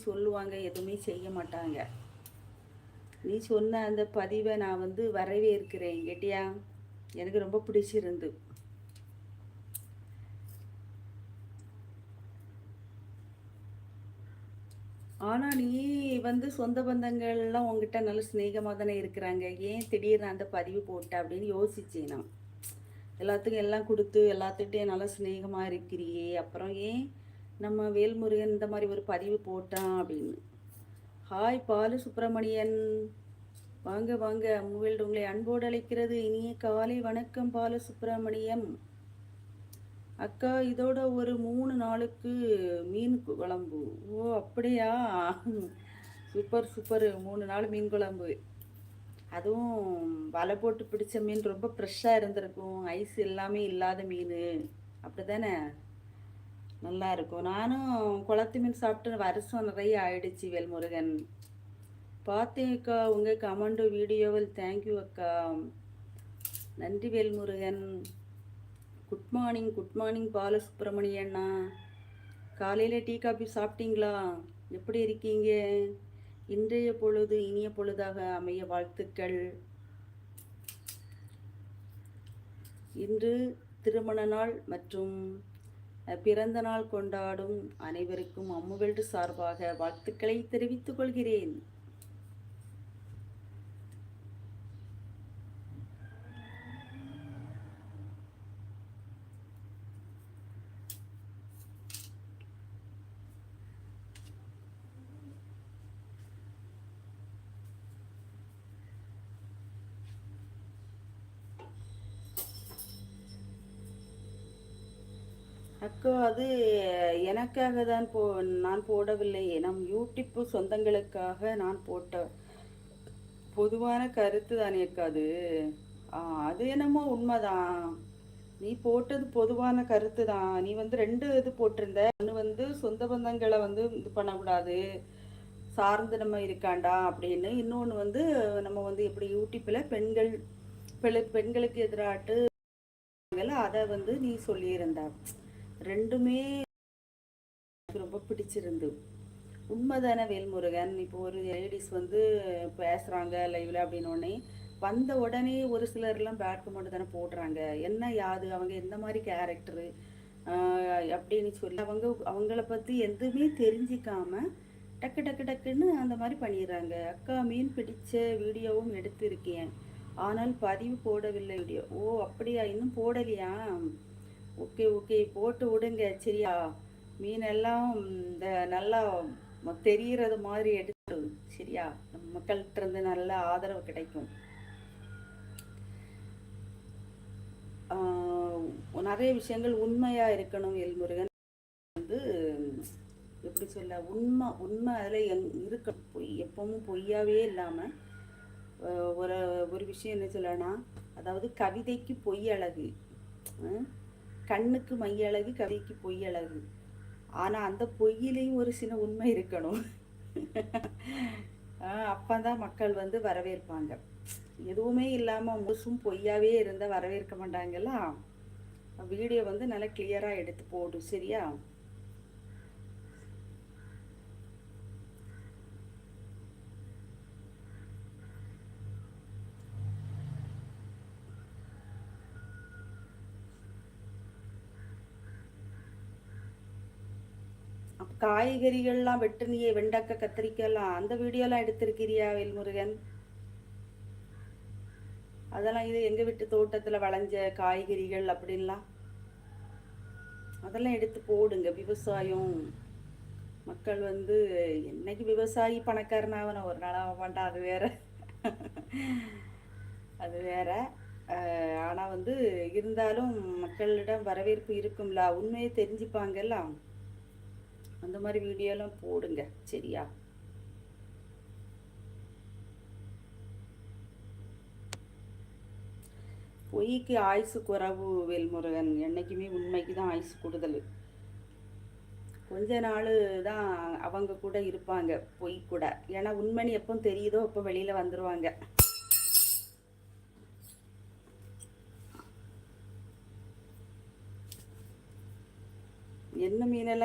சொல்லுவாங்க, எதுவுமே செய்ய மாட்டாங்க. நீ சொன்ன அந்த பதிவை நான் வந்து வரவேற்கிறேன் கேட்டியா? எனக்கு ரொம்ப பிடிச்சிருந்து. ஆனா நீ வந்து சொந்த பந்தங்கள்லாம் உங்ககிட்ட நல்ல சிநேகமாக தானே இருக்கிறாங்க. ஏன் திடீர்னு அந்த பதிவு போட்ட அப்படின்னு யோசிச்சேன் நான். எல்லாத்துக்கும் எல்லாம் கொடுத்து எல்லாத்துக்கிட்டையும் நல்லா சிநேகமாக இருக்கிறியே, அப்புறம் ஏன் நம்ம வேல்முருகன் இந்த மாதிரி ஒரு பதிவு போட்டான் அப்படின்னு. ஹாய் பாலு சுப்பிரமணியன், வாங்க வாங்க. மூவேல்டு உங்களை அன்போடு அழைக்கிறது. இனிய காலை வணக்கம் பாலு சுப்பிரமணியம். அக்கா இதோட ஒரு 3 நாளுக்கு மீன் குழம்பு. ஓ அப்படியா? Super super. 3 நாள் மீன் குழம்பு, அதுவும் வலை போட்டு பிடிச்ச மீன், ரொம்ப ஃப்ரெஷ்ஷாக இருந்திருக்கும். ஐஸ் எல்லாமே இல்லாத மீன், அப்படி தானே? நல்லா இருக்கும். நானும் குளத்து மீன் சாப்பிட்டு வருஷம் நிறைய ஆயிடுச்சு வேல்முருகன். பார்த்தேன் அக்கா உங்கள் கமெண்ட் வீடியோவில். தேங்க்யூ அக்கா, நன்றி வேல்முருகன். Good morning பாலசுப்ரமணியண்ணா. காலையில் டீ காபி சாப்பிட்டீங்களா? எப்படி இருக்கீங்க? இன்றைய பொழுது இனிய பொழுதாக அமைய வாழ்த்துக்கள். இன்று திருமண நாள் மற்றும் பிறந்த நாள் கொண்டாடும் அனைவருக்கும் அம்முவேல்டு சார்பாக வாழ்த்துக்களை தெரிவித்துக் கொள்கிறேன். அக்கா அது எனக்காக தான் நான் போடவில்லை. நம் யூடியூப் சொந்தங்களுக்காக நான் போட்ட பொதுவான கருத்து தானே அக்கா அது. அது என்னமோ உண்மைதான். நீ போட்டது பொதுவான கருத்து தான். நீ வந்து 2 இது போட்டிருந்த. ஒன்று வந்து சொந்த பந்தங்களை வந்து இது பண்ணக்கூடாது, சார்ந்து நம்ம இருக்காண்டா அப்படின்னு. இன்னொன்று வந்து நம்ம வந்து எப்படி யூடியூப்பில் பெண்களுக்கு எதிராட்டு அதை வந்து நீ சொல்லியிருந்த. ரெண்டுமே ரொம்ப பிடிச்சிருந்து. உண்மைதானே வேல்முருகன்? இப்போ ஒரு லேடிஸ் வந்து பேசுகிறாங்க லைவில் அப்படின்னோடனே வந்த உடனே ஒரு சிலர்லாம் பேட் கமெண்ட் தானே போடுறாங்க. என்ன யாது அவங்க எந்த மாதிரி கேரக்டரு அப்படின்னு சொல்லி அவங்கள பற்றி எதுவுமே தெரிஞ்சிக்காம டக்கு டக்கு டக்குன்னு அந்த மாதிரி பண்ணிடுறாங்க. அக்கா மீன் பிடிச்ச வீடியோவும் எடுத்திருக்கேன், ஆனால் பதிவு போடவில்லை வீடியோ. ஓ அப்படியா? இன்னும் போடலையா? ஓகே ஓகே, போட்டு விடுங்க சரியா? மீனெல்லாம் இந்த நல்லா தெரிகிறது மாதிரி எடுத்து சரியா? மக்கள்கிட்ட இருந்து நல்ல ஆதரவு கிடைக்கும். நிறைய விஷயங்கள் உண்மையா இருக்கணும் வேல்முருகன். வந்து எப்படி சொல்ல, உண்மை அதில் இருக்கணும். பொய் எப்பவும் பொய்யாவே இல்லாமல் ஒரு ஒரு விஷயம் என்ன சொல்லனா, அதாவது கவிதைக்கு பொய் அழகு, கண்ணுக்கு மைய அழகு, கவிதைக்கு பொய் அழகு. ஆனால் அந்த பொய்யிலையும் ஒரு சின்ன உண்மை இருக்கணும். அப்போதான் மக்கள் வந்து வரவேற்பாங்க. எதுவுமே இல்லாமல் முழுசும் பொய்யாவே இருந்தால் வரவேற்க மாட்டாங்கல்ல. வீடியோ வந்து நல்லா கிளியராக எடுத்து போடும் சரியா? காய்கறிகள்லாம் வெட்டுனியே, வெண்டைக்காய் கத்திரிக்காய்லாம், அந்த வீடியோலாம் எடுத்திருக்கிறியா வேல்முருகன்? அதெல்லாம் இது எங்கள் வீட்டு தோட்டத்தில் விளைஞ்ச காய்கறிகள் அப்படின்லாம் அதெல்லாம் எடுத்து போடுங்க. விவசாயம், மக்கள் வந்து என்னைக்கு விவசாயி பணக்காரனாவன ஒரு நாள் ஆக மாட்டான், அது வேற. அது வேற. ஆனால் வந்து இருந்தாலும் மக்களிடம் வரவேற்பு இருக்கும்ல, உண்மையை தெரிஞ்சுப்பாங்கல்ல. அந்த மாதிரி வீடியோலாம் போடுங்க சரியா? பொய்க்கு ஆயுசு குறைவு வேல்முருகன், என்னைக்குமே உண்மைக்கு தான் ஆயுசு கூடுதல். கொஞ்ச நாள் தான் அவங்க கூட இருப்பாங்க பொய் கூட. ஏன்னா உண்மைன்னு எப்போ தெரியுதோ அப்போ வெளியில் வந்துடுவாங்க. என்ன மீனெல்லாம்